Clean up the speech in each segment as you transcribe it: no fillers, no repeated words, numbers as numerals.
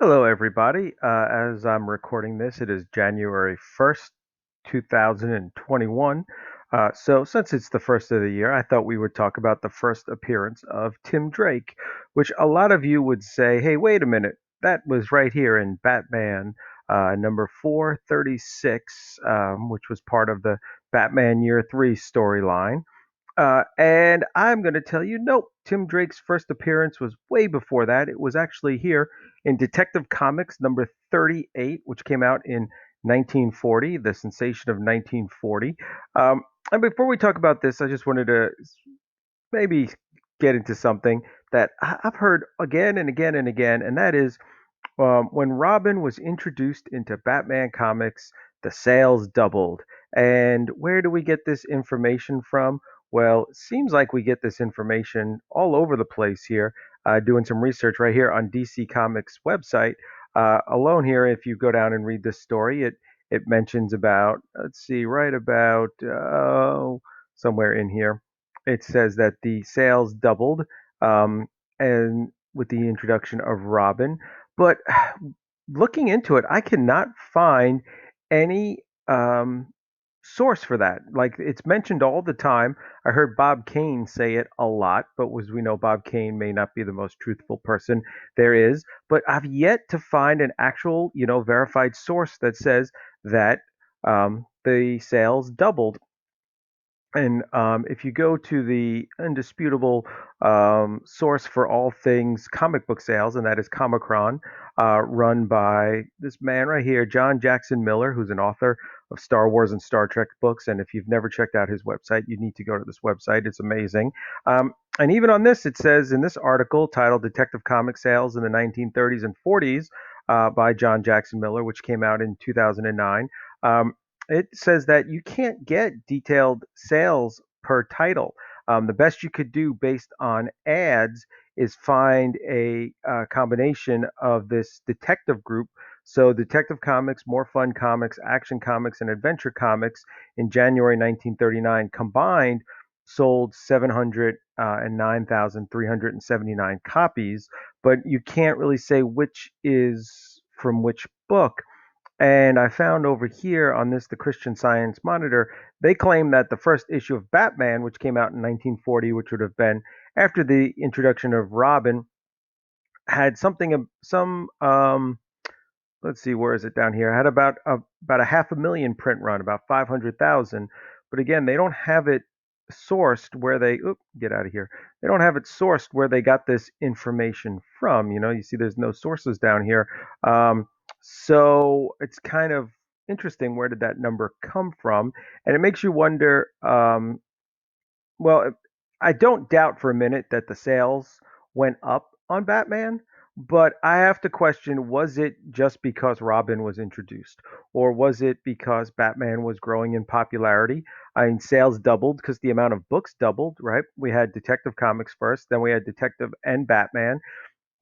Hello, everybody. As I'm recording this, it is January 1st, 2021. So, since it's the first of the year, I thought we would talk about the first appearance of Tim Drake, which a lot of you would say, hey, wait a minute, that was right here in Batman number 436, which was part of the Batman Year 3 storyline. And I'm going to tell you, nope, Tim Drake's first appearance was way before that. It was actually here in Detective Comics number 38, which came out in 1940, the sensation of 1940. And before we talk about this, I just wanted to maybe get into something that I've heard again and again and again, and that is when Robin was introduced into Batman comics, the sales doubled. And where do we get this information from? Well, it seems like we get this information all over the place here. Doing some research right here on DC Comics website. Alone here, if you go down and read this story, it mentions about, let's see, right about somewhere in here, it says that the sales doubled, and with the introduction of Robin. But looking into it, I cannot find any source for that. Like, it's mentioned all the time. I heard Bob Kane say it a lot, but as we know, Bob Kane may not be the most truthful person there is. But I've yet to find an actual, verified source that says that the sales doubled. And if you go to the indisputable source for all things comic book sales, and that is Comicron, run by this man right here, John Jackson Miller, who's an author of Star Wars and Star Trek books. And if you've never checked out his website, you need to go to this website. It's amazing. And even on this, it says in this article titled Detective Comic Sales in the 1930s and 40s by John Jackson Miller, which came out in 2009. It says that you can't get detailed sales per title. The best you could do based on ads is find a combination of this detective group. So, Detective Comics, More Fun Comics, Action Comics, and Adventure Comics in January 1939 combined sold 709,379 copies, but you can't really say which is from which book. And I found over here on this, the Christian Science Monitor, they claim that the first issue of Batman, which came out in 1940, which would have been after the introduction of Robin, had some let's see, where is it down here? Had about a half a million print run, about 500,000. But again, they don't have it sourced where get out of here. They don't have it sourced where they got this information from. You see, there's no sources down here. So it's kind of interesting. Where did that number come from? And it makes you wonder. Well, I don't doubt for a minute that the sales went up on Batman, but I have to question, was it just because Robin was introduced? Or was it because Batman was growing in popularity? I mean, sales doubled because the amount of books doubled, right? We had Detective Comics first, then we had Detective and Batman.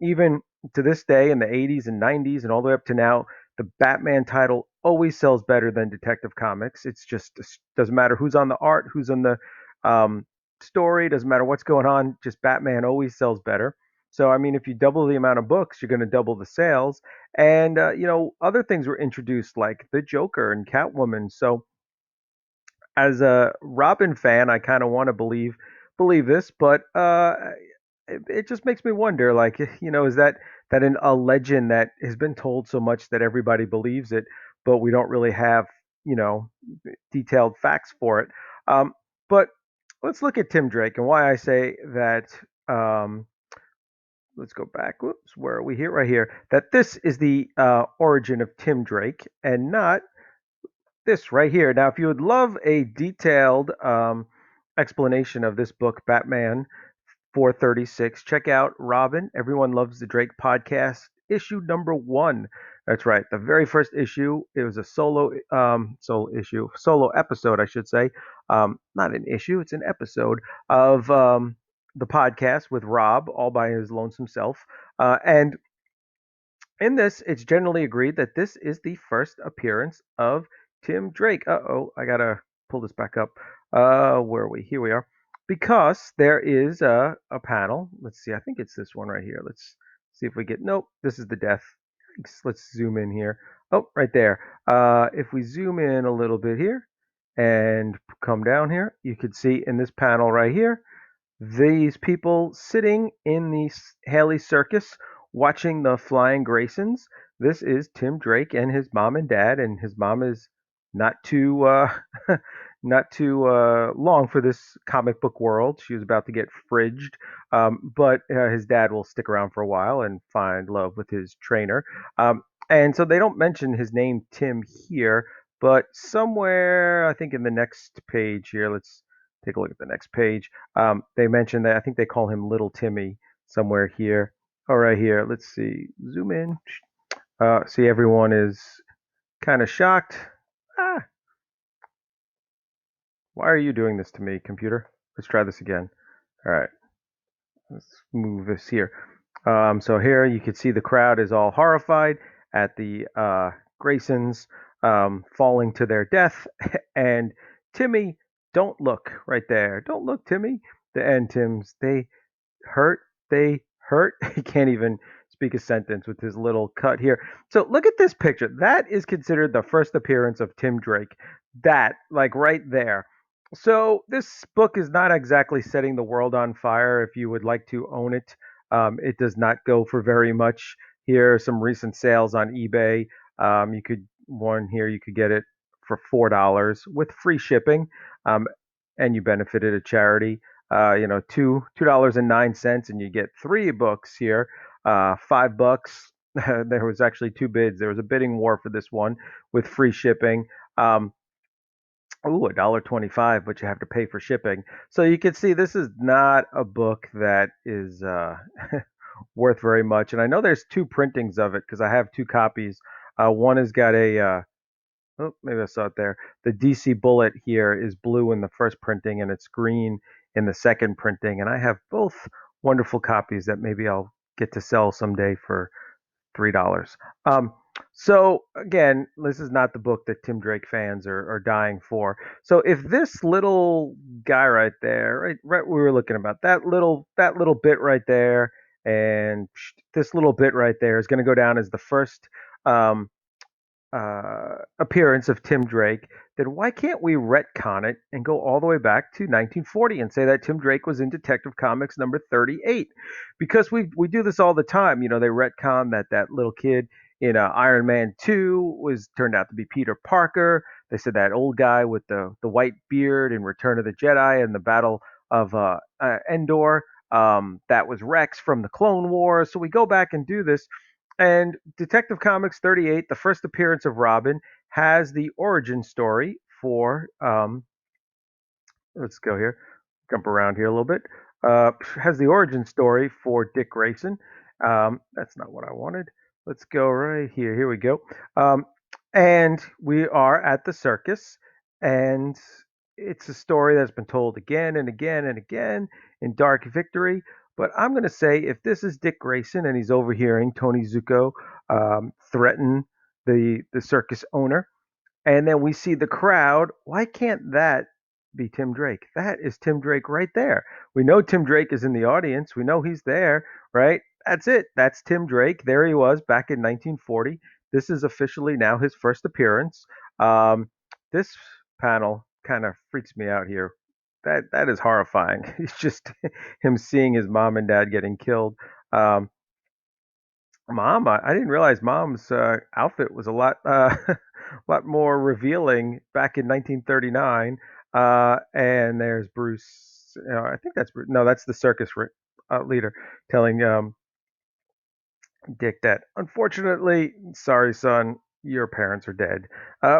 Even to this day in the 80s and 90s and all the way up to now, the Batman title always sells better than Detective Comics. It's just doesn't matter who's on the art, who's on the um, story, doesn't matter what's going on, just Batman always sells better. So, I mean, if you double the amount of books, you're going to double the sales. And, other things were introduced like the Joker and Catwoman. So, as a Robin fan, I kind of want to believe this, but it just makes me wonder, like, is that a legend that has been told so much that everybody believes it, but we don't really have you know detailed facts for it. But let's look at Tim Drake and why I say that. Um, let's go back. Whoops, where are we here? Right here. That this is the origin of Tim Drake and not this right here. Now, if you would love a detailed explanation of this book, Batman 436, check out Robin, Everyone Loves the Drake podcast, issue number 1. That's right, the very first issue. It was a solo episode, I should say. Not an issue, it's an episode of the podcast with Rob, all by his lonesome self. And in this, it's generally agreed that this is the first appearance of Tim Drake. Uh-oh, I gotta pull this back up. Where are we? Here we are. Because there is a panel. Let's see, I think it's this one right here. Let's see if we get, nope, this is the death. let's zoom in here. Oh, right there. If we zoom in a little bit here and come down here, you can see in this panel right here, these people sitting in the Haley Circus watching the Flying Graysons. This is Tim Drake and his mom and dad, and his mom is not too not too long for this comic book world. She was about to get fridged, but his dad will stick around for a while and find love with his trainer. And so they don't mention his name Tim here, but somewhere I think in the next page here, let's take a look at the next page. They mentioned that I think they call him Little Timmy somewhere here. Oh, right here. Let's see. Zoom in. See, everyone is kind of shocked. Ah, why are you doing this to me, computer? Let's try this again. All right, let's move this here. So here you can see the crowd is all horrified at the Graysons falling to their death, and Timmy, don't look right there. Don't look, Timmy. The end, Tim's. Hurt, they hurt. He can't even speak a sentence with his little cut here. So look at this picture. That is considered the first appearance of Tim Drake. That, like right there. So this book is not exactly setting the world on fire. If you would like to own it, it does not go for very much. Here are some recent sales on eBay. You could one here. You could get it for $4 with free shipping, um, and you benefited a charity. $2.09, and you get three books here. $5. There was actually two bids. There was a bidding war for this one with free shipping. Um, Ooh, $1.25, but you have to pay for shipping. So you can see this is not a book that is worth very much. And I know there's two printings of it because I have two copies. One has got oh, maybe I saw it there. The DC Bullet here is blue in the first printing and it's green in the second printing. And I have both wonderful copies that maybe I'll get to sell someday for $3. Um, so again, this is not the book that Tim Drake fans are dying for. So if this little guy right there, right, we were looking about that little bit right there, and this little bit right there is going to go down as the first um, appearance of Tim Drake, then why can't we retcon it and go all the way back to 1940 and say that Tim Drake was in Detective Comics number 38? Because we do this all the time. They retcon that little kid in Iron Man 2 was turned out to be Peter Parker. They said that old guy with the white beard in Return of the Jedi and the Battle of Endor. That was Rex from the Clone Wars. So we go back and do this, and Detective Comics 38, the first appearance of Robin, has the origin story for, let's go here, jump around here a little bit, has the origin story for Dick Grayson. That's not what I wanted. Let's go right here. Here we go. And we are at the circus, and it's a story that's been told again and again and again in Dark Victory. But I'm going to say if this is Dick Grayson and he's overhearing Tony Zuko threaten the circus owner, and then we see the crowd. Why can't that be Tim Drake? That is Tim Drake right there. We know Tim Drake is in the audience. We know he's there, right? That's it. That's Tim Drake. There he was back in 1940. This is officially now his first appearance. This panel kind of freaks me out here. That is horrifying. It's just him seeing his mom and dad getting killed. Um, Mom, I didn't realize Mom's outfit was a lot lot more revealing back in 1939. And there's Bruce. I think that's Bruce. No, that's the circus leader telling Dick that unfortunately, sorry son, your parents are dead,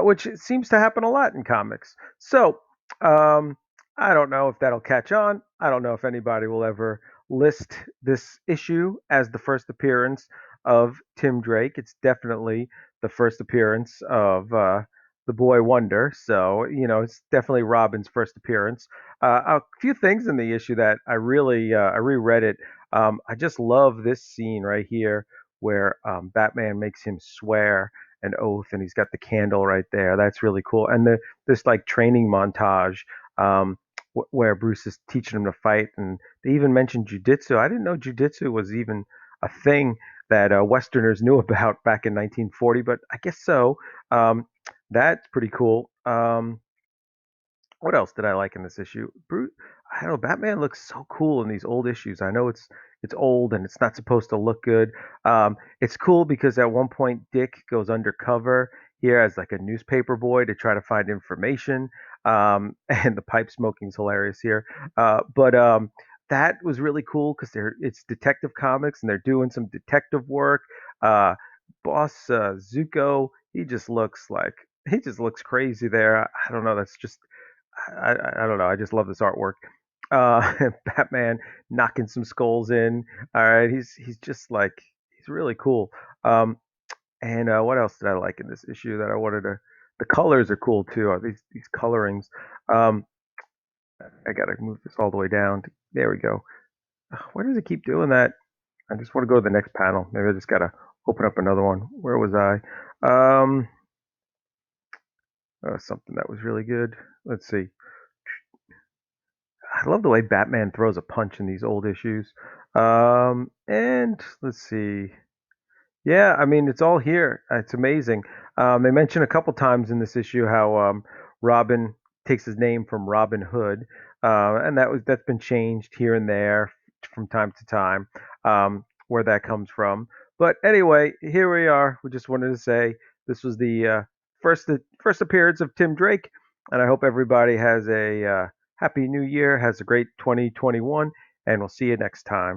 which seems to happen a lot in comics. So um, I don't know if that'll catch on. I don't know if anybody will ever list this issue as the first appearance of Tim Drake. It's definitely the first appearance of the Boy Wonder. So it's definitely Robin's first appearance. A few things in the issue that I reread it. I just love this scene right here where Batman makes him swear an oath, and he's got the candle right there. That's really cool. And this like training montage where Bruce is teaching him to fight, and they even mentioned jujitsu. I didn't know jujitsu was even a thing that Westerners knew about back in 1940, but I guess so. Um, that's pretty cool. What else did I like in this issue? I don't know. Batman looks so cool in these old issues. I know it's old and it's not supposed to look good. It's cool because at one point Dick goes undercover here as like a newspaper boy to try to find information. And the pipe smoking's hilarious here. But that was really cool because it's Detective Comics and they're doing some detective work. Uh, Boss Zuko, he just looks crazy there. I don't know. That's just I don't know. I just love this artwork. Batman knocking some skulls in. All right, he's just like he's really cool. Um, and what else did I like in this issue that I wanted to? The colors are cool too. These colorings. Um, I gotta move this all the way down. There we go. Why does it keep doing that? I just want to go to the next panel. Maybe I just gotta open up another one. Where was I? Um, something that was really good. Let's see. I love the way Batman throws a punch in these old issues. And let's see. Yeah, I mean it's all here. It's amazing. They mention a couple times in this issue how Robin takes his name from Robin Hood, and that's been changed here and there from time to time, where that comes from. But anyway, here we are. We just wanted to say this was the first appearance of Tim Drake, and I hope everybody has a happy New Year, has a great 2021, and we'll see you next time.